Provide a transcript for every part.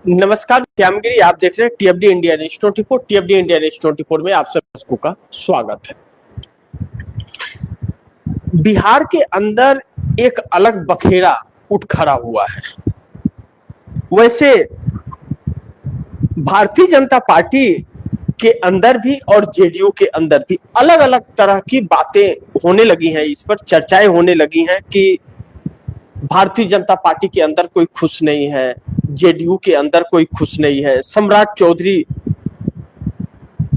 नमस्कार, श्यामगिरी। आप देख रहे हैं टीएफडी इंडिया न्यूज 24। टीएफडी इंडिया न्यूज 24 में आप सबको का स्वागत है। बिहार के अंदर एक अलग बखेड़ा उठ खड़ा हुआ है। वैसे भारतीय जनता पार्टी के अंदर भी और जेडीयू के अंदर भी अलग अलग तरह की बातें होने लगी हैं। इस पर चर्चाएं होने लगी हैं कि भारतीय जनता पार्टी के अंदर कोई खुश नहीं है, जेडीयू के अंदर कोई खुश नहीं है। सम्राट चौधरी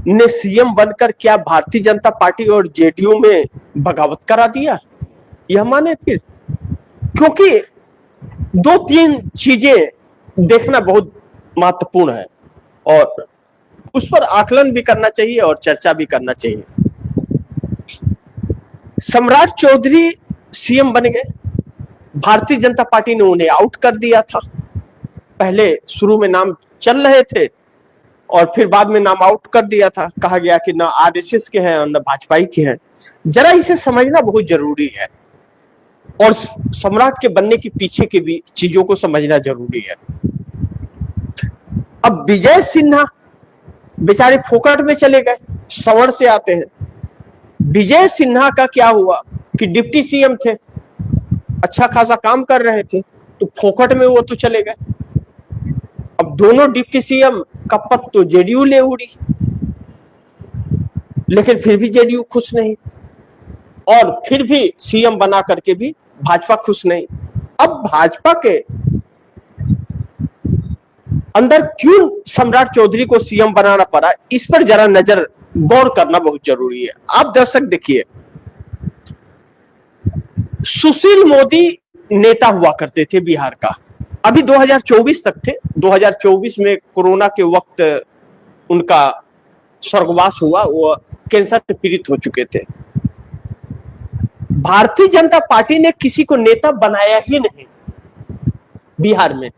ने सीएम बनकर क्या भारतीय जनता पार्टी और जेडीयू में बगावत करा दिया? यह माने फिर, क्योंकि दो तीन चीजें देखना बहुत महत्वपूर्ण है और उस पर आकलन भी करना चाहिए और चर्चा भी करना चाहिए। सम्राट चौधरी सीएम बन गए, भारतीय जनता पार्टी ने उन्हें आउट कर दिया था। पहले शुरू में नाम चल रहे थे और फिर बाद में नाम आउट कर दिया था। कहा गया कि ना आरएसएस के हैं और ना भाजपा के हैं। जरा इसे समझना बहुत जरूरी है और सम्राट के बनने के पीछे के भी चीजों को समझना जरूरी है। अब विजय सिन्हा बेचारे फोकट में चले गए, सवर्ण से आते हैं। विजय सिन्हा का क्या हुआ कि डिप्टी सीएम थे, अच्छा खासा काम कर रहे थे, तो फोकट में वो तो चले गए। अब दोनों डिप्टी सीएम का पद तो जेडीयू ले उड़ी, लेकिन फिर भी जेडीयू खुश नहीं और फिर भी सीएम बना करके भी भाजपा खुश नहीं। अब भाजपा के अंदर क्यों सम्राट चौधरी को सीएम बनाना पड़ा, इस पर जरा नजर गौर करना बहुत जरूरी है। आप दर्शक देखिए, सुशील मोदी नेता हुआ करते थे बिहार का, अभी 2024 तक थे। 2024 में कोरोना के वक्त उनका स्वर्गवास हुआ, वो कैंसर से पीड़ित हो चुके थे। भारतीय जनता पार्टी ने किसी को नेता बनाया ही नहीं बिहार में,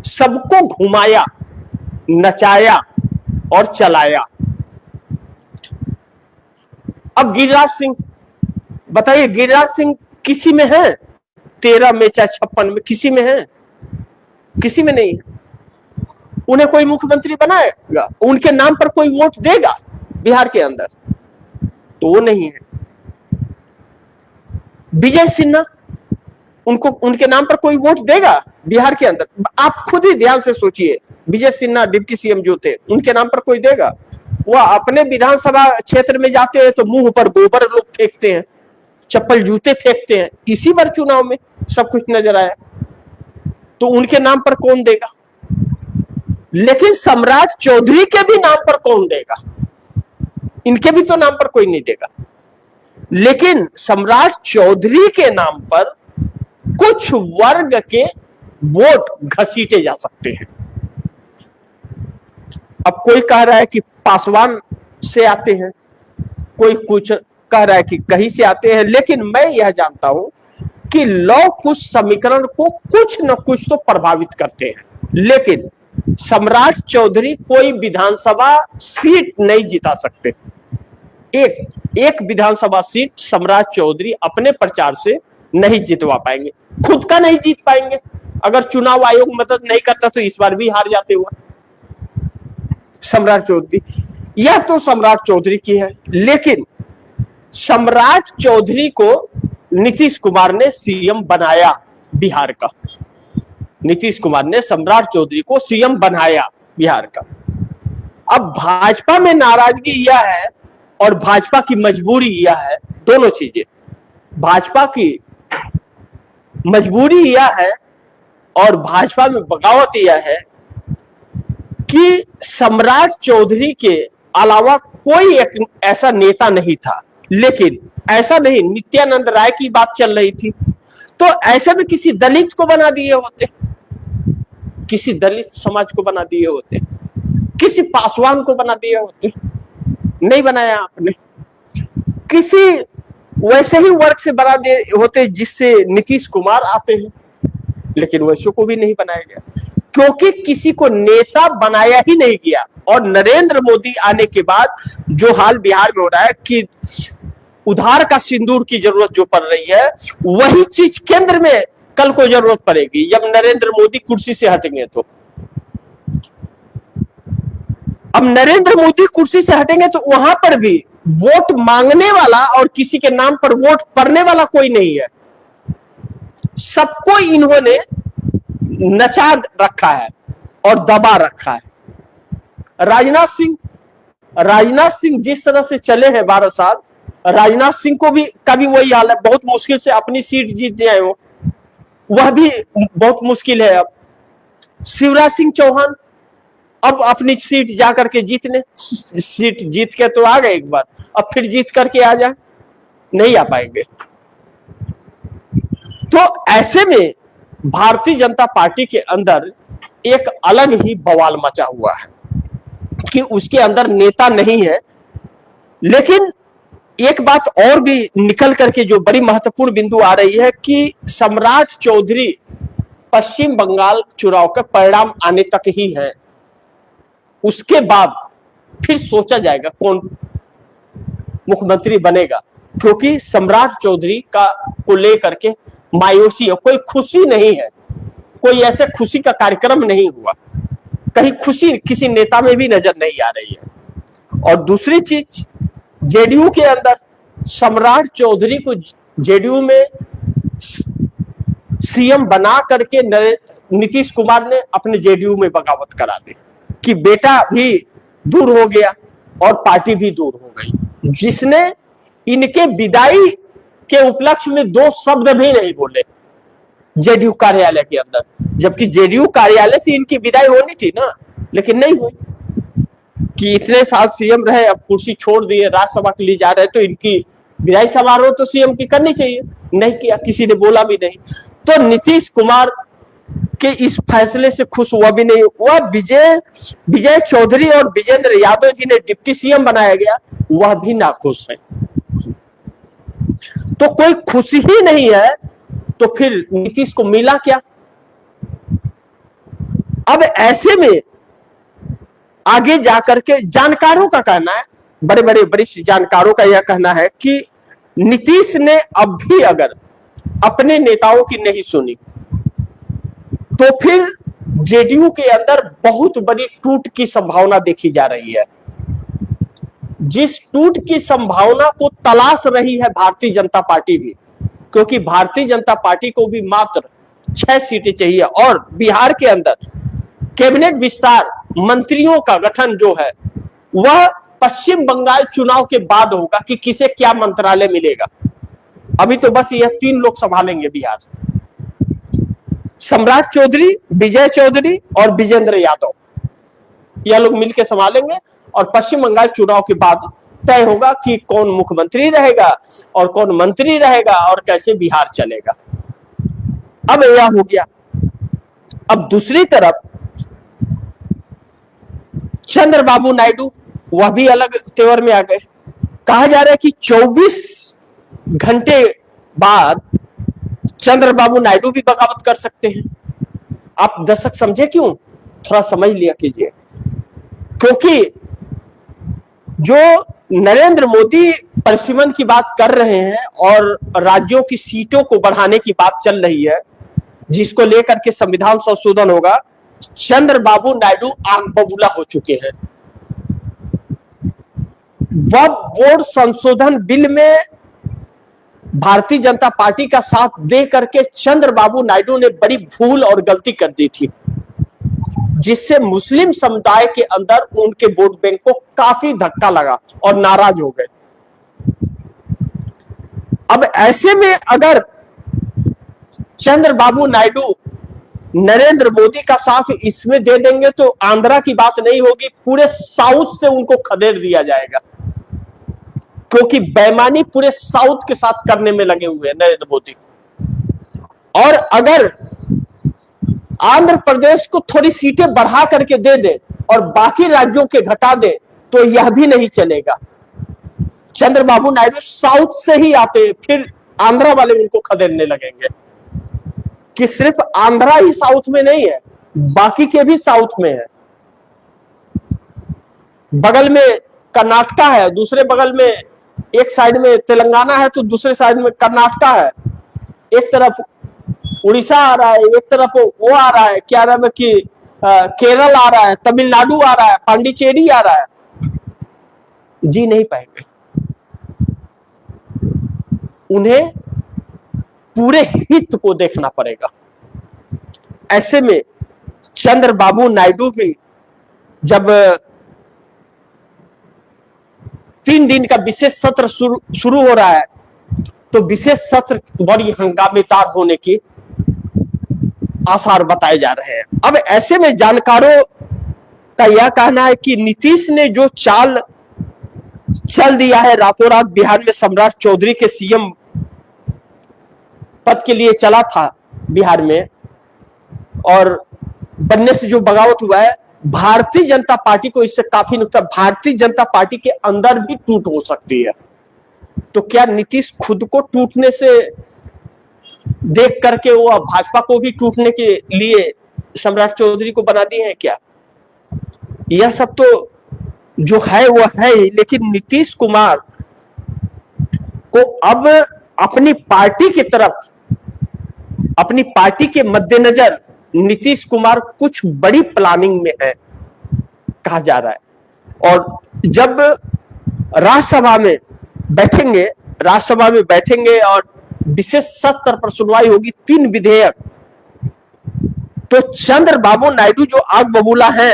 सबको घुमाया, नचाया और चलाया। अब गिरिराज सिंह, बताइए गिरिराज सिंह किसी में है? 13 में चाहे 56 में, किसी में है? किसी में नहीं है। उन्हें कोई मुख्यमंत्री बनाएगा, उनके नाम पर कोई वोट देगा बिहार के अंदर? तो वो नहीं है। विजय सिन्हा, उनको उनके नाम पर कोई वोट देगा बिहार के अंदर? आप खुद ही ध्यान से सोचिए, विजय सिन्हा डिप्टी सीएम जो थे, उनके नाम पर कोई देगा? वह अपने विधानसभा क्षेत्र में जाते हैं तो मुंह पर गोबर लोग फेंकते हैं, चप्पल जूते फेंकते हैं। इसी बार चुनाव में सब कुछ नजर आया, तो उनके नाम पर कौन देगा? लेकिन सम्राट चौधरी के भी नाम पर कौन देगा? इनके भी तो नाम पर कोई नहीं देगा। लेकिन सम्राट चौधरी के नाम पर कुछ वर्ग के वोट घसीटे जा सकते हैं। अब कोई कह रहा है कि पासवान से आते हैं, कोई कुछ कह रहा है कि कहीं से आते हैं, लेकिन मैं यह जानता हूं कि लौ कुछ समीकरण को कुछ न कुछ तो प्रभावित करते हैं। लेकिन सम्राट चौधरी कोई विधानसभा सीट नहीं जिता सकते। एक विधानसभा सीट सम्राट चौधरी अपने प्रचार से नहीं जितवा पाएंगे, खुद का नहीं जीत पाएंगे। अगर चुनाव आयोग मदद नहीं करता तो इस बार भी हार जाते हुआ सम्राट चौधरी। यह तो सम्राट चौधरी की है, लेकिन सम्राट चौधरी को नीतीश कुमार ने सीएम बनाया बिहार का। नीतीश कुमार ने सम्राट चौधरी को सीएम बनाया बिहार का। अब भाजपा में नाराजगी यह है और भाजपा की मजबूरी यह है, दोनों चीजें। भाजपा की मजबूरी यह है और भाजपा में बगावत यह है कि सम्राट चौधरी के अलावा कोई एक ऐसा नेता नहीं था। लेकिन ऐसा नहीं, नित्यानंद राय की बात चल रही थी, तो ऐसे में किसी दलित को बना दिए होते, किसी दलित समाज को बना दिए होते, किसी पासवान को बना दिए होते। नहीं बनाया आपने। किसी वैसे ही वर्ग से बना दिए होते जिससे नीतीश कुमार आते हैं, लेकिन वैसे को भी नहीं बनाया गया, क्योंकि किसी को नेता बनाया ही नहीं गया। और नरेंद्र मोदी आने के बाद जो हाल बिहार में हो रहा है कि उधार का सिंदूर की जरूरत जो पड़ रही है, वही चीज केंद्र में कल को जरूरत पड़ेगी जब नरेंद्र मोदी कुर्सी से हटेंगे। तो अब नरेंद्र मोदी कुर्सी से हटेंगे तो वहां पर भी वोट मांगने वाला और किसी के नाम पर वोट पड़ने वाला कोई नहीं है। सबको इन्होंने नचा रखा है और दबा रखा है। राजनाथ सिंह जिस तरह से चले हैं 12 साल, राजनाथ सिंह को भी कभी वही हाल है, बहुत मुश्किल से अपनी सीट जीत जाए वो, वह भी बहुत मुश्किल है। अब शिवराज सिंह चौहान अब अपनी सीट जाकर के सीट जीत के तो आ गए एक बार, अब फिर जीत करके आ जाए, नहीं आ पाएंगे। तो ऐसे में भारतीय जनता पार्टी के अंदर एक अलग ही बवाल मचा हुआ है कि उसके अंदर नेता नहीं है। लेकिन एक बात और भी निकल करके जो बड़ी महत्वपूर्ण बिंदु आ रही है कि सम्राट चौधरी पश्चिम बंगाल चुनाव के परिणाम आने तक ही है, उसके बाद फिर सोचा जाएगा कौन मुख्यमंत्री बनेगा, क्योंकि सम्राट चौधरी को लेकर के मायूसी है, कोई खुशी नहीं है, कोई ऐसे खुशी का कार्यक्रम नहीं हुआ, कहीं खुशी किसी नेता में भी नजर नहीं आ रही है। और दूसरी चीज, जेडीयू के अंदर सम्राट चौधरी को जेडीयू में सीएम बना करके नीतीश कुमार ने अपने जेडीयू में बगावत करा दी कि बेटा भी दूर हो गया और पार्टी भी दूर हो गई, जिसने इनके विदाई के उपलक्ष्य में 2 शब्द भी नहीं बोले जेडीयू कार्यालय के अंदर, जबकि जेडीयू कार्यालय से इनकी विदाई होनी थी ना, लेकिन नहीं हुई कि इतने साल सीएम रहे, अब कुर्सी छोड़ दिए, राज्यसभा के लिए जा रहे, तो इनकी विदाई समारोह तो सीएम की करनी चाहिए, नहीं किया, किसी ने बोला भी नहीं। तो नीतीश कुमार के इस फैसले से खुश हुआ भी नहीं, वह विजय चौधरी और विजेंद्र यादव जी ने डिप्टी सीएम बनाया गया, वह भी नाखुश है। तो कोई खुशी ही नहीं है, तो फिर नीतीश को मिला क्या? अब ऐसे में आगे जाकर के जानकारों का कहना है, बड़े बड़े वरिष्ठ जानकारों का यह कहना है कि नीतीश ने अब भी अगर अपने नेताओं की नहीं सुनी तो फिर जेडीयू के अंदर बहुत बड़ी टूट की संभावना देखी जा रही है। जिस टूट की संभावना को तलाश रही है भारतीय जनता पार्टी भी, क्योंकि भारतीय जनता पार्टी को भी मात्र 6 सीटें चाहिए और बिहार के अंदर कैबिनेट विस्तार, मंत्रियों का गठन जो है वह पश्चिम बंगाल चुनाव के बाद होगा कि किसे क्या मंत्रालय मिलेगा। अभी तो बस यह 3 लोग संभालेंगे बिहार, सम्राट चौधरी, विजय चौधरी और विजेंद्र यादव, यह लोग मिलकर संभालेंगे और पश्चिम बंगाल चुनाव के बाद तय होगा कि कौन मुख्यमंत्री रहेगा और कौन मंत्री रहेगा और कैसे बिहार चलेगा। अब यह हो गया। अब दूसरी तरफ चंद्रबाबू नायडू, वह भी अलग तेवर में आ गए। कहा जा रहा है कि 24 घंटे बाद चंद्रबाबू नायडू भी बगावत कर सकते हैं। आप दर्शक समझे क्यों? थोड़ा समझ लिया कीजिए, क्योंकि जो नरेंद्र मोदी परिसीमन की बात कर रहे हैं और राज्यों की सीटों को बढ़ाने की बात चल रही है, जिसको लेकर के संविधान संशोधन होगा, चंद्रबाबू नायडू आग बबूला हो चुके हैं। वक्फ बोर्ड संशोधन बिल में भारतीय जनता पार्टी का साथ दे करके चंद्रबाबू नायडू ने बड़ी भूल और गलती कर दी थी, जिससे मुस्लिम समुदाय के अंदर उनके वोट बैंक को काफी धक्का लगा और नाराज हो गए। अब ऐसे में अगर चंद्रबाबू नायडू नरेंद्र मोदी का साथ इसमें दे देंगे तो आंध्रा की बात नहीं होगी, पूरे साउथ से उनको खदेड़ दिया जाएगा, क्योंकि बेईमानी पूरे साउथ के साथ करने में लगे हुए हैं नरेंद्र मोदी। और अगर आंध्र प्रदेश को थोड़ी सीटें बढ़ा करके दे दे और बाकी राज्यों के घटा दे तो यह भी नहीं चलेगा। चंद्रबाबू नायडू साउथ से ही आते, फिर आंध्रा वाले उनको खदेड़ने लगेंगे कि सिर्फ आंध्रा ही साउथ में नहीं है, बाकी के भी साउथ में है। बगल में कर्नाटका है, दूसरे बगल में एक साइड में तेलंगाना है तो दूसरे साइड में कर्नाटका है, एक तरफ उड़ीसा आ रहा है, एक तरफ वो आ रहा है, क्या नाम है कि केरल आ रहा है, तमिलनाडु आ रहा है, पांडिचेरी आ रहा है, जी नहीं पाएंगे। उन्हें पूरे हित को देखना पड़ेगा। ऐसे में चंद्रबाबू नायडू भी जब 3 दिन का विशेष सत्र शुरू हो रहा है, तो विशेष सत्र बड़ी हंगामेदार होने की आसार बताए जा रहे हैं। अब ऐसे में जानकारों का यह कहना है कि नीतीश ने जो चाल चल दिया है, रातों रात बिहार में सम्राट चौधरी के सीएम पद के लिए चला था बिहार में, और बनने से जो बगावत हुआ है, भारतीय जनता पार्टी को इससे काफी नुकसान, भारतीय जनता पार्टी के अंदर भी टूट हो सकती है। तो क्या नीतीश खुद को टूटने से देख करके वो भाजपा को भी टूटने के लिए सम्राट चौधरी को बना दिए हैं क्या? यह सब तो जो है वो है, लेकिन नीतीश कुमार को अब अपनी पार्टी की तरफ, अपनी पार्टी के मद्देनजर नीतीश कुमार कुछ बड़ी प्लानिंग में है, कहा जा रहा है। और जब राज्यसभा में बैठेंगे और विशेष सत्र पर सुनवाई होगी 3 विधेयक, तो चंद्रबाबू नायडू जो आग बबूला है,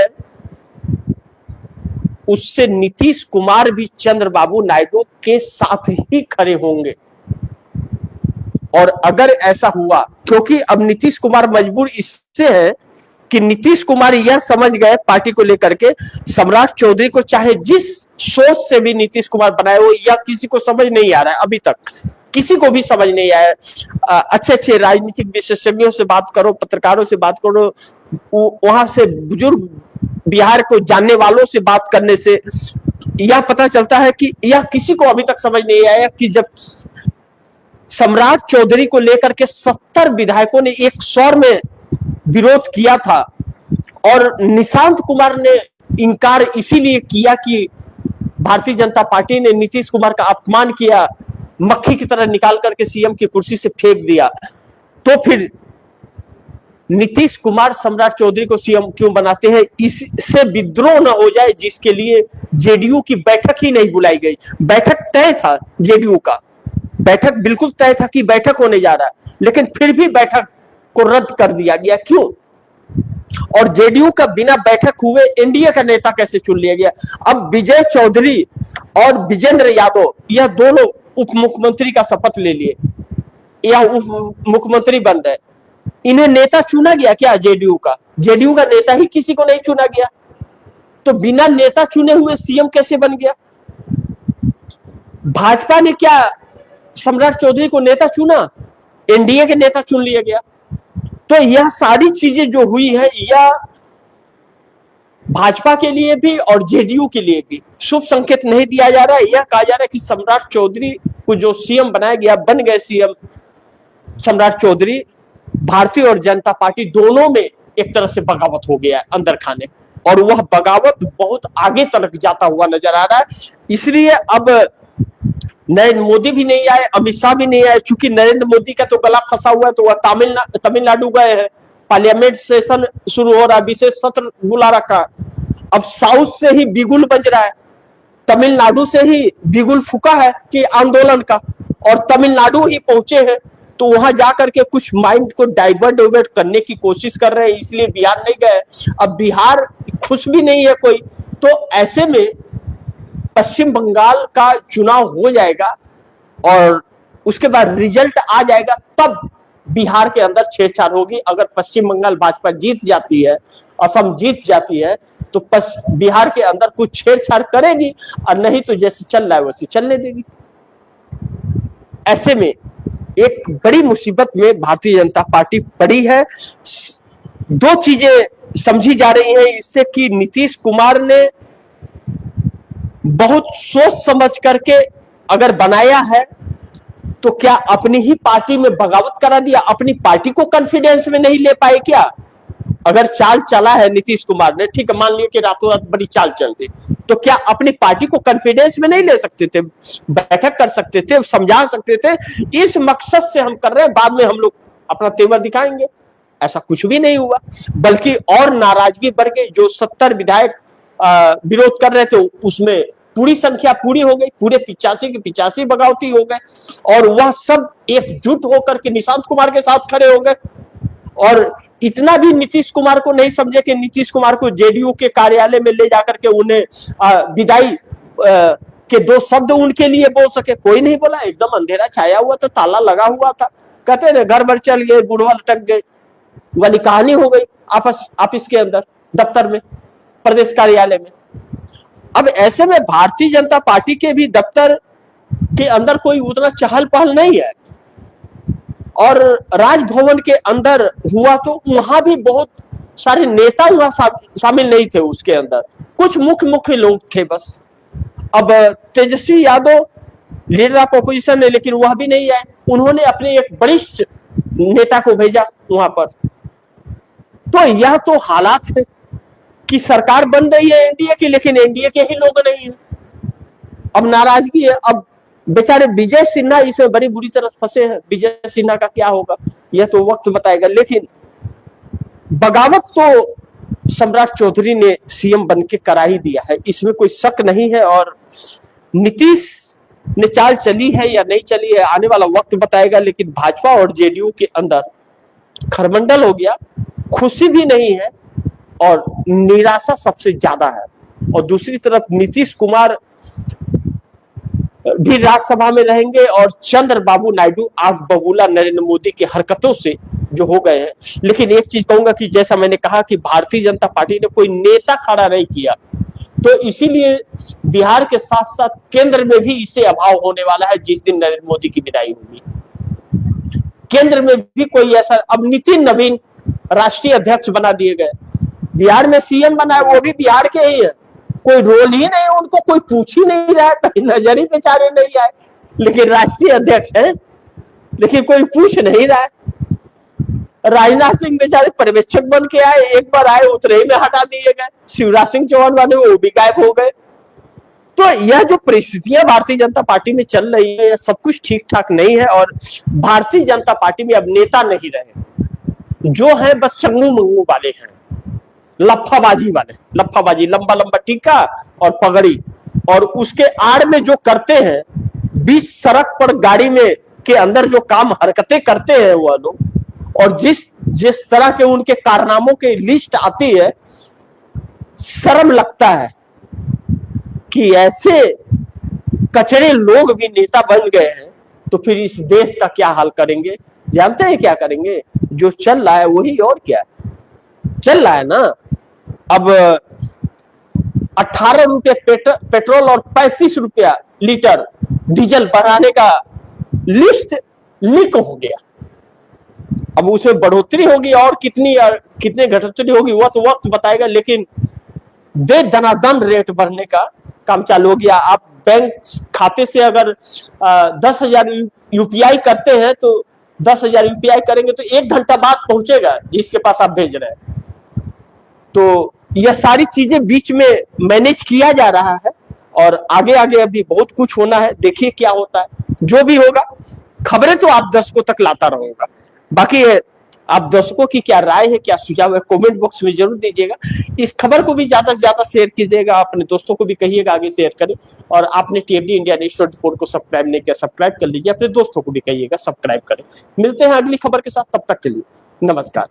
उससे नीतीश कुमार भी चंद्रबाबू नायडू के साथ ही खड़े होंगे। और अगर ऐसा हुआ, क्योंकि अब नीतीश कुमार मजबूर इससे है कि नीतीश कुमार यह समझ गए पार्टी को लेकर के, सम्राट चौधरी को चाहे जिस सोच से भी नीतीश कुमार बनाए हो, या किसी को समझ नहीं आ रहा है, अभी तक किसी को भी समझ नहीं आया। अच्छे राजनीतिक विशेषज्ञों से बात करो, पत्रकारों से बात करो, वहां से बुजुर्ग बिहार को जानने वालों से बात करने से यह पता चलता है कि यह किसी को अभी तक समझ नहीं आया कि जब सम्राट चौधरी को लेकर के 70 विधायकों ने एक स्वर में विरोध किया था, और निशांत कुमार ने इनकार इसीलिए किया कि भारतीय जनता पार्टी ने नीतीश कुमार का अपमान किया, मक्खी की तरह निकाल करके सीएम की कुर्सी से फेंक दिया, तो फिर नीतीश कुमार सम्राट चौधरी को सीएम क्यों बनाते हैं? इससे विद्रोह न हो जाए, जिसके लिए जेडीयू की बैठक ही नहीं बुलाई गई। बैठक तय था, जेडीयू का बैठक बिल्कुल तय था कि बैठक होने जा रहा है, लेकिन फिर भी बैठक को रद्द कर दिया गया। क्यों? और जेडीयू का बिना बैठक हुए एनडीए का नेता कैसे चुन लिया गया? अब विजय चौधरी और विजेंद्र यादव, यह दोनों उप मुख्यमंत्री का शपथ ले लिए, या उप मुख्यमंत्री बन रहे, इन्हें नेता चुना गया क्या? जेडीयू का नेता ही किसी को नहीं चुना गया, तो बिना नेता चुने हुए सीएम कैसे बन गया? भाजपा ने क्या सम्राट चौधरी को नेता चुना? एनडीए के नेता चुन लिया गया। तो यह सारी चीजें जो हुई है, यह भाजपा के लिए भी और जेडीयू के लिए भी शुभ संकेत नहीं दिया जा रहा है। यह कहा जा रहा है कि सम्राट चौधरी को जो सीएम बनाया गया, बन गए सीएम सम्राट चौधरी, भारतीय और जनता पार्टी दोनों में एक तरह से बगावत हो गया अंदर खाने, और वह बगावत बहुत आगे तक जाता हुआ नजर आ रहा है। इसलिए अब नरेंद्र मोदी भी नहीं आए, अमित शाह भी नहीं आए, चूंकि नरेंद्र मोदी का तो गला फंसा हुआ है, तो वह तमिलनाडु गए हैं, पार्लियामेंट सेशन शुरू हो रहा है, विशेष सत्र बुला रखा। अब साउथ से ही बिगुल बज रहा है, तमिलनाडु से ही बिगुल फूका है कि आंदोलन का, और तमिलनाडु ही पहुंचे हैं, तो वहां जाकर के कुछ माइंड को डाइवर्ट करने की कोशिश कर रहे हैं, इसलिए बिहार नहीं गए। अब बिहार खुश भी नहीं है कोई, तो ऐसे में पश्चिम बंगाल का चुनाव हो जाएगा और उसके बाद रिजल्ट आ जाएगा, तब बिहार के अंदर छेड़छाड़ होगी। अगर पश्चिम बंगाल भाजपा जीत जाती है, असम जीत जाती है, तो बिहार के अंदर कुछ छेड़छाड़ करेगी, और नहीं तो जैसे चल रहा है वैसे चलने देगी। ऐसे में एक बड़ी मुसीबत में भारतीय जनता पार्टी पड़ी है। 2 चीजें समझी जा रही हैं इससे कि नीतीश कुमार ने बहुत सोच समझ करके अगर बनाया है, तो क्या अपनी ही पार्टी में बगावत करा दिया? अपनी पार्टी को कॉन्फिडेंस में नहीं ले पाए क्या? अगर चाल चला है नीतीश कुमार ने, ठीक है, मान लिया कि रातों रात बड़ी चाल चल दी, तो क्या अपनी पार्टी को कॉन्फिडेंस में नहीं ले सकते थे? बैठक कर सकते थे, समझा सकते थे, इस मकसद से हम कर रहे हैं, बाद में हम लोग अपना तेवर दिखाएंगे। ऐसा कुछ भी नहीं हुआ, बल्कि और नाराजगी बढ़ गई। जो 70 विधायक विरोध कर रहे थे उसमें पूरी संख्या पूरी हो गई, पूरे 85 के 85 बगावती हो गए, और वह सब एकजुट होकर के निशांत कुमार के साथ खड़े हो गए। और इतना भी नीतीश कुमार को नहीं समझे कि नीतीश कुमार को जेडीयू के कार्यालय में ले जाकर के उन्हें विदाई के 2 शब्द उनके लिए बोल सके। कोई नहीं बोला, एकदम अंधेरा छाया हुआ था, ताला लगा हुआ था। कहते ना घर भर चल गए, बुढ़वा लटक गए वाली कहानी हो गई ऑफिस के अंदर, दफ्तर में, प्रदेश कार्यालय में। अब ऐसे में भारतीय जनता पार्टी के भी दफ्तर के अंदर कोई उतना चहल पहल नहीं है, और राजभवन के अंदर हुआ तो वहां भी बहुत सारे नेता वहां शामिल नहीं थे। उसके अंदर कुछ मुख्य लोग थे बस। अब Tejashwi Yadav leader of opposition है, लेकिन वह भी नहीं आए। उन्होंने अपने एक वरिष्ठ नेता को भेजा वहां पर। तो यह तो हालात है कि सरकार बन रही है एनडीए की, लेकिन एनडीए के ही लोग नहीं है। अब नाराजगी है। अब बेचारे विजय सिन्हा इसमें बड़ी बुरी तरह फंसे हैं। विजय सिन्हा का क्या होगा यह तो वक्त बताएगा, लेकिन बगावत तो सम्राट चौधरी ने सीएम बन के करा ही दिया है, इसमें कोई शक नहीं है। और नीतीश ने चाल चली है या नहीं चली है आने वाला वक्त बताएगा, लेकिन भाजपा और जेडीयू के अंदर खरमंडल हो गया, खुशी भी नहीं है और निराशा सबसे ज्यादा है। और दूसरी तरफ नीतीश कुमार भी राज्यसभा में रहेंगे, और चंद्रबाबू नायडू आग बबूला नरेंद्र मोदी की हरकतों से जो हो गए हैं। लेकिन एक चीज कहूंगा कि जैसा मैंने कहा कि भारतीय जनता पार्टी ने कोई नेता खड़ा नहीं किया, तो इसीलिए बिहार के साथ साथ केंद्र में भी इससे अभाव होने वाला है। जिस दिन नरेंद्र मोदी की विदाई होगी, केंद्र में भी कोई ऐसा, अब नितिन नवीन राष्ट्रीय अध्यक्ष बना दिए गए, बिहार में सीएम बनाए, वो भी बिहार के ही है, कोई रोल ही नहीं, उनको कोई पूछ ही नहीं रहा है, कहीं नजर ही बेचारे नहीं आए, लेकिन राष्ट्रीय अध्यक्ष है, लेकिन कोई पूछ नहीं रहा है। राजनाथ सिंह बेचारे पर्यवेक्षक बन के आए, एक बार आए उतरे में हटा दिए गए। शिवराज सिंह चौहान वाले वो भी गायब हो गए। तो यह जो परिस्थितियां भारतीय जनता पार्टी में चल रही है, सब कुछ ठीक ठाक नहीं है। और भारतीय जनता पार्टी में अब नेता नहीं रहे, जो है बस चंगू मंगू वाले हैं, लफाबाजी वाले, लफाबाजी, लंबा लंबा टीका और पगड़ी, और उसके आड़ में जो करते हैं, बीच सड़क पर गाड़ी में के अंदर जो काम हरकतें करते हैं वह लोग, और जिस तरह के उनके कारनामों की लिस्ट आती है, शर्म लगता है कि ऐसे कचरे लोग भी नेता बन गए हैं, तो फिर इस देश का क्या हाल करेंगे। जानते हैं क्या करेंगे? जो चल रहा है वही, और क्या चल रहा है ना। अब 18 रुपये पेट्रोल और 35 रुपया लीटर डीजल बढ़ाने का लिस्ट लीक हो गया। अब उसमें बढ़ोतरी होगी और कितने घटोतरी होगी वह तो वक्त बताएगा, लेकिन दनादन रेट बढ़ने का काम चालू हो गया। आप बैंक खाते से अगर 10,000 यूपीआई करते हैं, तो 10,000 यूपीआई करेंगे तो 1 घंटा बाद पहुंचेगा जिसके पास आप भेज रहे हैं। तो यह सारी चीजें बीच में मैनेज किया जा रहा है, और आगे आगे अभी बहुत कुछ होना है। देखिए क्या होता है। जो भी होगा, खबरें तो आप दर्शकों तक लाता रहूंगा। बाकी आप दर्शकों की क्या राय है, क्या सुझाव है, कमेंट बॉक्स में जरूर दीजिएगा। इस खबर को भी ज्यादा से ज्यादा शेयर कीजिएगा, अपने दोस्तों को भी कहिएगा आगे शेयर करें। और आपने टीएमडी इंडिया न्यूज़ 24 को सब्सक्राइब नहीं किया, सब्सक्राइब कर लीजिए, अपने दोस्तों को भी कहिएगा सब्सक्राइब करें। मिलते हैं अगली खबर के साथ, तब तक के लिए नमस्कार।